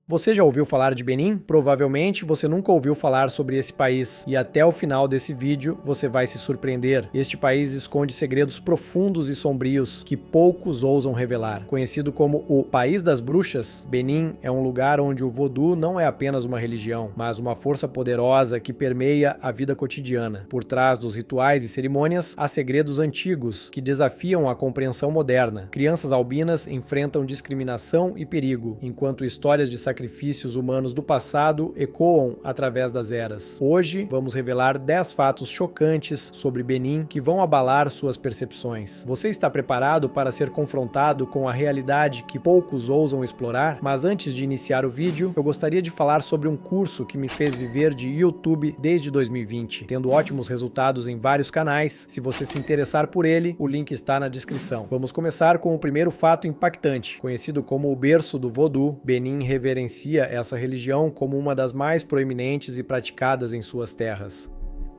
Você já ouviu falar de Benin? Provavelmente você nunca ouviu falar sobre esse país, e até o final desse vídeo você vai se surpreender. Este país esconde segredos profundos e sombrios que poucos ousam revelar. Conhecido como o País das Bruxas, Benin é um lugar onde o voodoo não é apenas uma religião, mas uma força poderosa que permeia a vida cotidiana. Por trás dos rituais e cerimônias, há segredos antigos que desafiam a compreensão moderna. Crianças albinas enfrentam discriminação e perigo, enquanto histórias de sacrifícios humanos do passado ecoam através das eras. Hoje, vamos revelar 10 fatos chocantes sobre Benin que vão abalar suas percepções. Você está preparado para ser confrontado com a realidade que poucos ousam explorar? Mas antes de iniciar o vídeo, eu gostaria de falar sobre um curso que me fez viver de YouTube desde 2020, tendo ótimos resultados em vários canais. Se você se interessar por ele, o link está na descrição. Vamos começar com o primeiro fato impactante. Conhecido como o berço do voodoo, Benin reverencia essa religião como uma das mais proeminentes e praticadas em suas terras.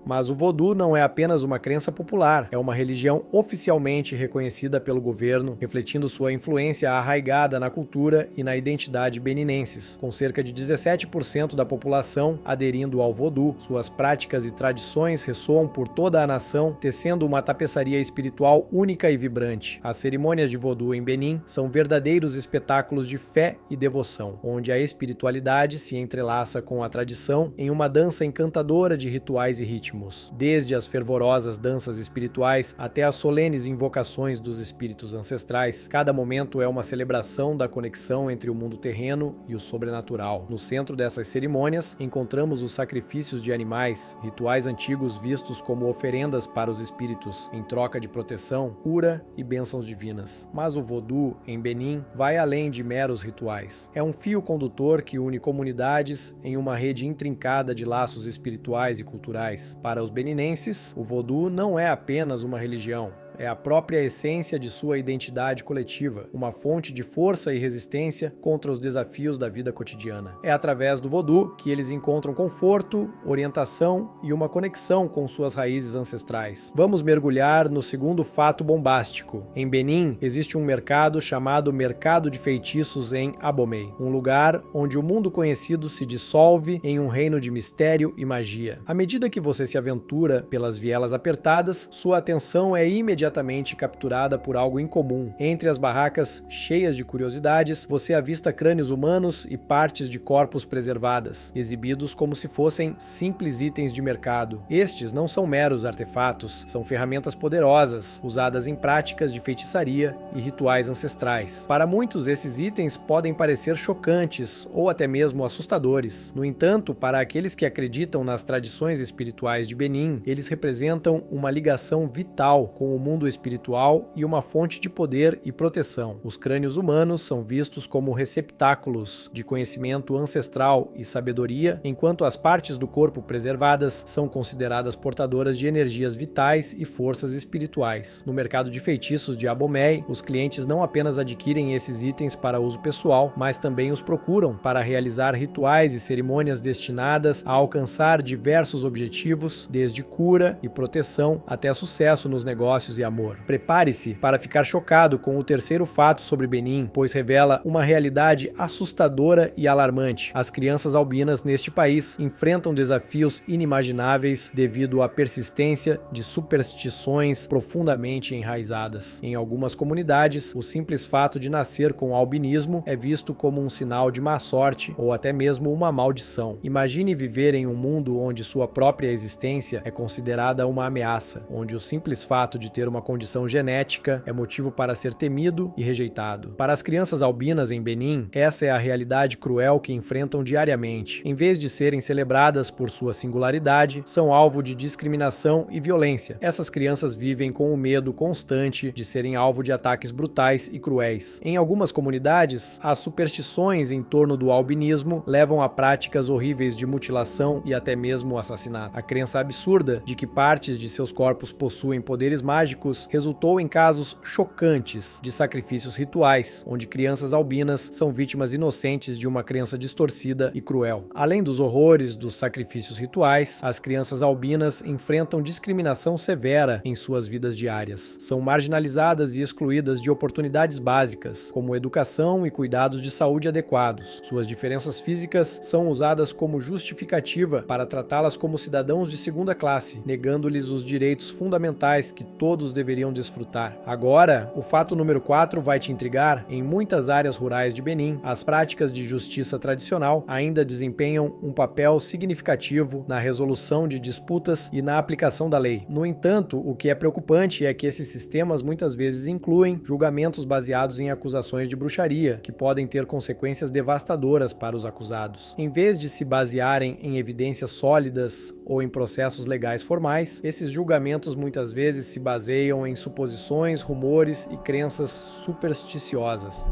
Mas o voodoo não é apenas uma crença popular, é uma religião oficialmente reconhecida pelo governo, refletindo sua influência arraigada na cultura e na identidade beninenses. Com cerca de 17% da população aderindo ao voodoo, suas práticas e tradições ressoam por toda a nação, tecendo uma tapeçaria espiritual única e vibrante. As cerimônias de voodoo em Benin são verdadeiros espetáculos de fé e devoção, onde a espiritualidade se entrelaça com a tradição em uma dança encantadora de rituais e ritmos. Desde as fervorosas danças espirituais até as solenes invocações dos espíritos ancestrais, cada momento é uma celebração da conexão entre o mundo terreno e o sobrenatural. No centro dessas cerimônias, encontramos os sacrifícios de animais, rituais antigos vistos como oferendas para os espíritos, em troca de proteção, cura e bênçãos divinas. Mas o voodoo, em Benin, vai além de meros rituais. É um fio condutor que une comunidades em uma rede intrincada de laços espirituais e culturais. Para os beninenses, o voodoo não é apenas uma religião, é a própria essência de sua identidade coletiva, uma fonte de força e resistência contra os desafios da vida cotidiana. É através do voodoo que eles encontram conforto, orientação e uma conexão com suas raízes ancestrais. Vamos mergulhar no segundo fato bombástico. Em Benin, existe um mercado chamado Mercado de Feitiços em Abomey, um lugar onde o mundo conhecido se dissolve em um reino de mistério e magia. À medida que você se aventura pelas vielas apertadas, sua atenção é imediatamente capturada por algo incomum. Entre as barracas cheias de curiosidades, você avista crânios humanos e partes de corpos preservadas, exibidos como se fossem simples itens de mercado. Estes não são meros artefatos, são ferramentas poderosas, usadas em práticas de feitiçaria e rituais ancestrais. Para muitos, esses itens podem parecer chocantes ou até mesmo assustadores. No entanto, para aqueles que acreditam nas tradições espirituais de Benin, eles representam uma ligação vital com o mundo espiritual e uma fonte de poder e proteção. Os crânios humanos são vistos como receptáculos de conhecimento ancestral e sabedoria, enquanto as partes do corpo preservadas são consideradas portadoras de energias vitais e forças espirituais. No mercado de feitiços de Abomey, os clientes não apenas adquirem esses itens para uso pessoal, mas também os procuram para realizar rituais e cerimônias destinadas a alcançar diversos objetivos, desde cura e proteção até sucesso nos negócios e amor. Prepare-se para ficar chocado com o terceiro fato sobre Benin, pois revela uma realidade assustadora e alarmante. As crianças albinas neste país enfrentam desafios inimagináveis devido à persistência de superstições profundamente enraizadas. Em algumas comunidades, o simples fato de nascer com albinismo é visto como um sinal de má sorte ou até mesmo uma maldição. Imagine viver em um mundo onde sua própria existência é considerada uma ameaça, onde o simples fato de ter uma condição genética é motivo para ser temido e rejeitado. Para as crianças albinas em Benin, essa é a realidade cruel que enfrentam diariamente. Em vez de serem celebradas por sua singularidade, são alvo de discriminação e violência. Essas crianças vivem com o medo constante de serem alvo de ataques brutais e cruéis. Em algumas comunidades, as superstições em torno do albinismo levam a práticas horríveis de mutilação e até mesmo assassinato. A crença absurda de que partes de seus corpos possuem poderes mágicos políticos resultou em casos chocantes de sacrifícios rituais, onde crianças albinas são vítimas inocentes de uma crença distorcida e cruel. Além dos horrores dos sacrifícios rituais, as crianças albinas enfrentam discriminação severa em suas vidas diárias. São marginalizadas e excluídas de oportunidades básicas, como educação e cuidados de saúde adequados. Suas diferenças físicas são usadas como justificativa para tratá-las como cidadãos de segunda classe, negando-lhes os direitos fundamentais que todos deveriam desfrutar. Agora, o fato número 4 vai te intrigar. Em muitas áreas rurais de Benin, as práticas de justiça tradicional ainda desempenham um papel significativo na resolução de disputas e na aplicação da lei. No entanto, o que é preocupante é que esses sistemas muitas vezes incluem julgamentos baseados em acusações de bruxaria, que podem ter consequências devastadoras para os acusados. Em vez de se basearem em evidências sólidas ou em processos legais formais, esses julgamentos muitas vezes se baseiam em suposições, rumores e crenças supersticiosas.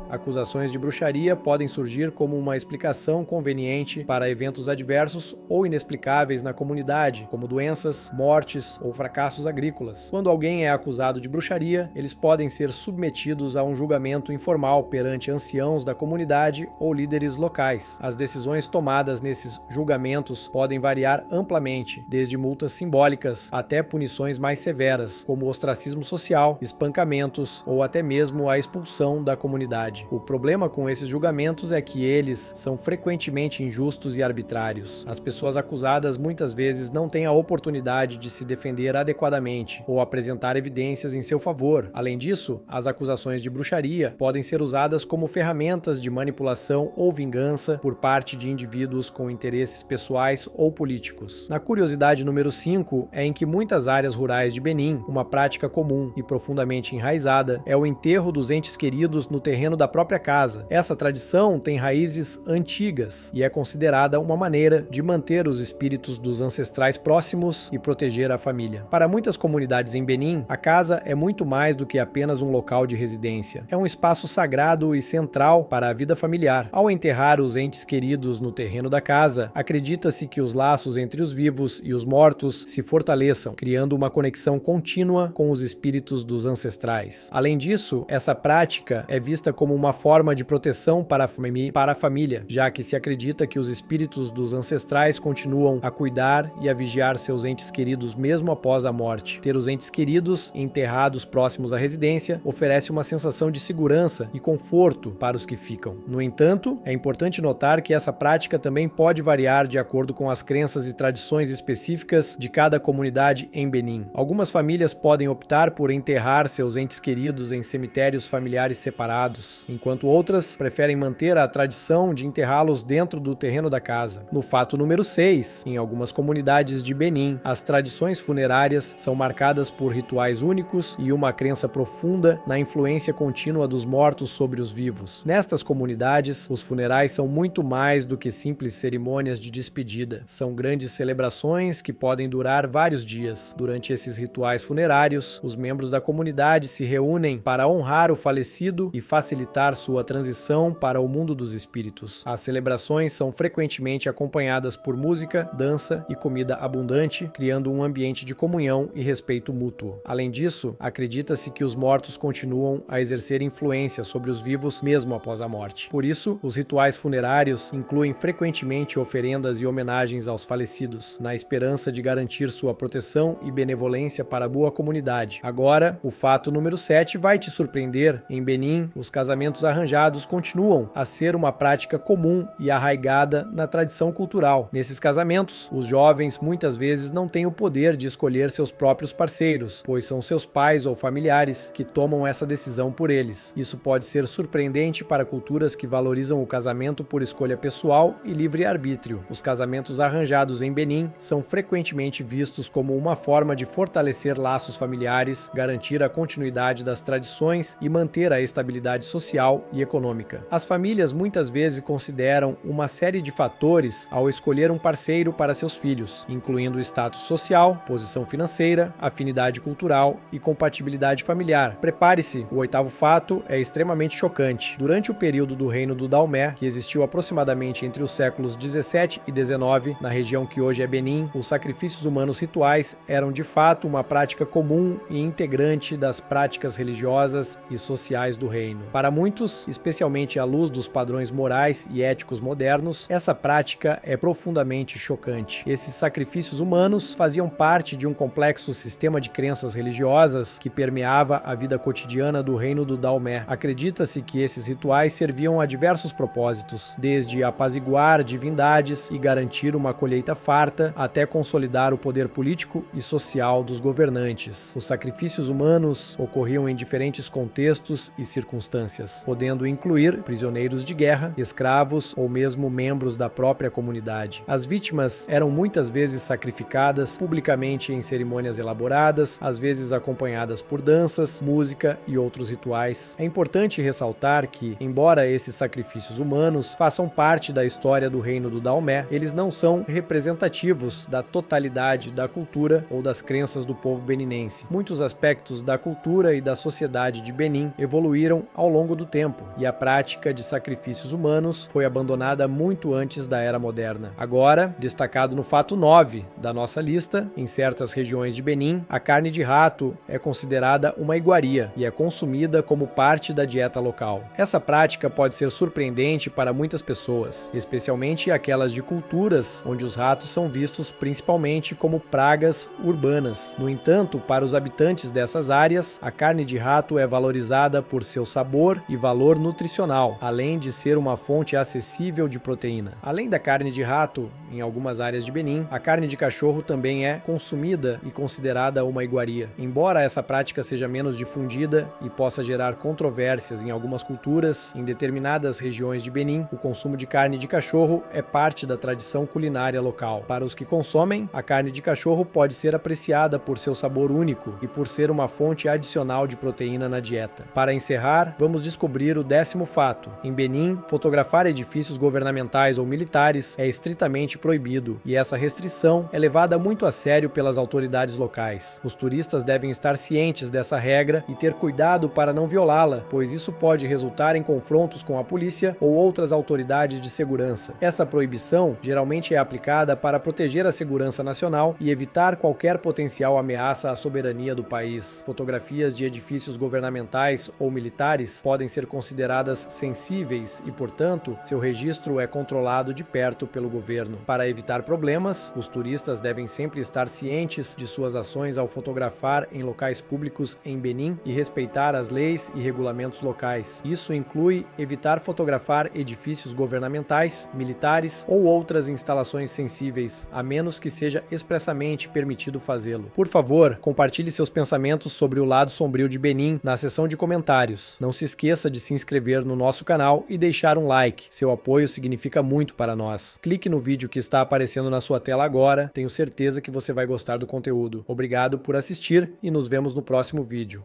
Acusações de bruxaria podem surgir como uma explicação conveniente para eventos adversos ou inexplicáveis na comunidade, como doenças, mortes ou fracassos agrícolas. Quando alguém é acusado de bruxaria, eles podem ser submetidos a um julgamento informal perante anciãos da comunidade ou líderes locais. As decisões tomadas nesses julgamentos podem variar amplamente, desde multas simbólicas até punições mais severas, como ostracismo social, espancamentos ou até mesmo a expulsão da comunidade. O problema com esses julgamentos é que eles são frequentemente injustos e arbitrários. As pessoas acusadas muitas vezes não têm a oportunidade de se defender adequadamente ou apresentar evidências em seu favor. Além disso, as acusações de bruxaria podem ser usadas como ferramentas de manipulação ou vingança por parte de indivíduos com interesses pessoais ou políticos. Na curiosidade número 5 é em que muitas áreas rurais de Benin, uma prática comum e profundamente enraizada é o enterro dos entes queridos no terreno da própria casa. Essa tradição tem raízes antigas e é considerada uma maneira de manter os espíritos dos ancestrais próximos e proteger a família. Para muitas comunidades em Benin, a casa é muito mais do que apenas um local de residência. É um espaço sagrado e central para a vida familiar. Ao enterrar os entes queridos no terreno da casa, acredita-se que os laços entre os vivos e os mortos se fortaleçam, criando uma conexão contínua com os espíritos dos ancestrais. Além disso, essa prática é vista como uma forma de proteção para a família, já que se acredita que os espíritos dos ancestrais continuam a cuidar e a vigiar seus entes queridos mesmo após a morte. Ter os entes queridos enterrados próximos à residência oferece uma sensação de segurança e conforto para os que ficam. No entanto, é importante notar que essa prática também pode variar de acordo com as crenças e tradições específicas de cada comunidade em Benin. Algumas famílias podem optar por enterrar seus entes queridos em cemitérios familiares separados, enquanto outras preferem manter a tradição de enterrá-los dentro do terreno da casa. No fato número 6, em algumas comunidades de Benin, as tradições funerárias são marcadas por rituais únicos e uma crença profunda na influência contínua dos mortos sobre os vivos. Nestas comunidades, os funerais são muito mais do que simples cerimônias de despedida. São grandes celebrações que podem durar vários dias. Durante esses rituais funerários, os membros da comunidade se reúnem para honrar o falecido e facilitar sua transição para o mundo dos espíritos. As celebrações são frequentemente acompanhadas por música, dança e comida abundante, criando um ambiente de comunhão e respeito mútuo. Além disso, acredita-se que os mortos continuam a exercer influência sobre os vivos mesmo após a morte. Por isso, os rituais funerários incluem frequentemente oferendas e homenagens aos falecidos, na esperança de garantir sua proteção e benevolência para a boa comunidade. Agora, o fato número 7 vai te surpreender. Em Benin, os casamentos arranjados continuam a ser uma prática comum e arraigada na tradição cultural. Nesses casamentos, os jovens muitas vezes não têm o poder de escolher seus próprios parceiros, pois são seus pais ou familiares que tomam essa decisão por eles. Isso pode ser surpreendente para culturas que valorizam o casamento por escolha pessoal e livre-arbítrio. Os casamentos arranjados em Benin são frequentemente vistos como uma forma de fortalecer laços familiares, garantir a continuidade das tradições e manter a estabilidade social social e econômica. As famílias muitas vezes consideram uma série de fatores ao escolher um parceiro para seus filhos, incluindo o status social, posição financeira, afinidade cultural e compatibilidade familiar. Prepare-se, o oitavo fato é extremamente chocante. Durante o período do reino do Daomé, que existiu aproximadamente entre os séculos 17 e 19, na região que hoje é Benin, os sacrifícios humanos rituais eram de fato uma prática comum e integrante das práticas religiosas e sociais do reino. Para muitos, especialmente à luz dos padrões morais e éticos modernos, essa prática é profundamente chocante. Esses sacrifícios humanos faziam parte de um complexo sistema de crenças religiosas que permeava a vida cotidiana do reino do Daomé. Acredita-se que esses rituais serviam a diversos propósitos, desde apaziguar divindades e garantir uma colheita farta, até consolidar o poder político e social dos governantes. Os sacrifícios humanos ocorriam em diferentes contextos e circunstâncias, podendo incluir prisioneiros de guerra, escravos ou mesmo membros da própria comunidade. As vítimas eram muitas vezes sacrificadas publicamente em cerimônias elaboradas, às vezes acompanhadas por danças, música e outros rituais. É importante ressaltar que, embora esses sacrifícios humanos façam parte da história do reino do Daomé, eles não são representativos da totalidade da cultura ou das crenças do povo beninense. Muitos aspectos da cultura e da sociedade de Benin evoluíram ao longo do tempo, e a prática de sacrifícios humanos foi abandonada muito antes da Era Moderna. Agora, destacado no fato 9 da nossa lista, em certas regiões de Benin, a carne de rato é considerada uma iguaria e é consumida como parte da dieta local. Essa prática pode ser surpreendente para muitas pessoas, especialmente aquelas de culturas onde os ratos são vistos principalmente como pragas urbanas. No entanto, para os habitantes dessas áreas, a carne de rato é valorizada por seu sabor e valor nutricional, além de ser uma fonte acessível de proteína. Além da carne de rato, em algumas áreas de Benin, a carne de cachorro também é consumida e considerada uma iguaria. Embora essa prática seja menos difundida e possa gerar controvérsias em algumas culturas, em determinadas regiões de Benin, o consumo de carne de cachorro é parte da tradição culinária local. Para os que consomem, a carne de cachorro pode ser apreciada por seu sabor único e por ser uma fonte adicional de proteína na dieta. Para encerrar, vamos descobrir o 10º fato. Em Benin, fotografar edifícios governamentais ou militares é estritamente proibido, e essa restrição é levada muito a sério pelas autoridades locais. Os turistas devem estar cientes dessa regra e ter cuidado para não violá-la, pois isso pode resultar em confrontos com a polícia ou outras autoridades de segurança. Essa proibição geralmente é aplicada para proteger a segurança nacional e evitar qualquer potencial ameaça à soberania do país. Fotografias de edifícios governamentais ou militares podem ser consideradas sensíveis e, portanto, seu registro é controlado de perto pelo governo. Para evitar problemas, os turistas devem sempre estar cientes de suas ações ao fotografar em locais públicos em Benin e respeitar as leis e regulamentos locais. Isso inclui evitar fotografar edifícios governamentais, militares ou outras instalações sensíveis, a menos que seja expressamente permitido fazê-lo. Por favor, compartilhe seus pensamentos sobre o lado sombrio de Benin na seção de comentários. Não se esqueça de se inscrever no nosso canal e deixar um like. Seu apoio significa muito para nós. Clique no vídeo que está aparecendo na sua tela agora. Tenho certeza que você vai gostar do conteúdo. Obrigado por assistir e nos vemos no próximo vídeo.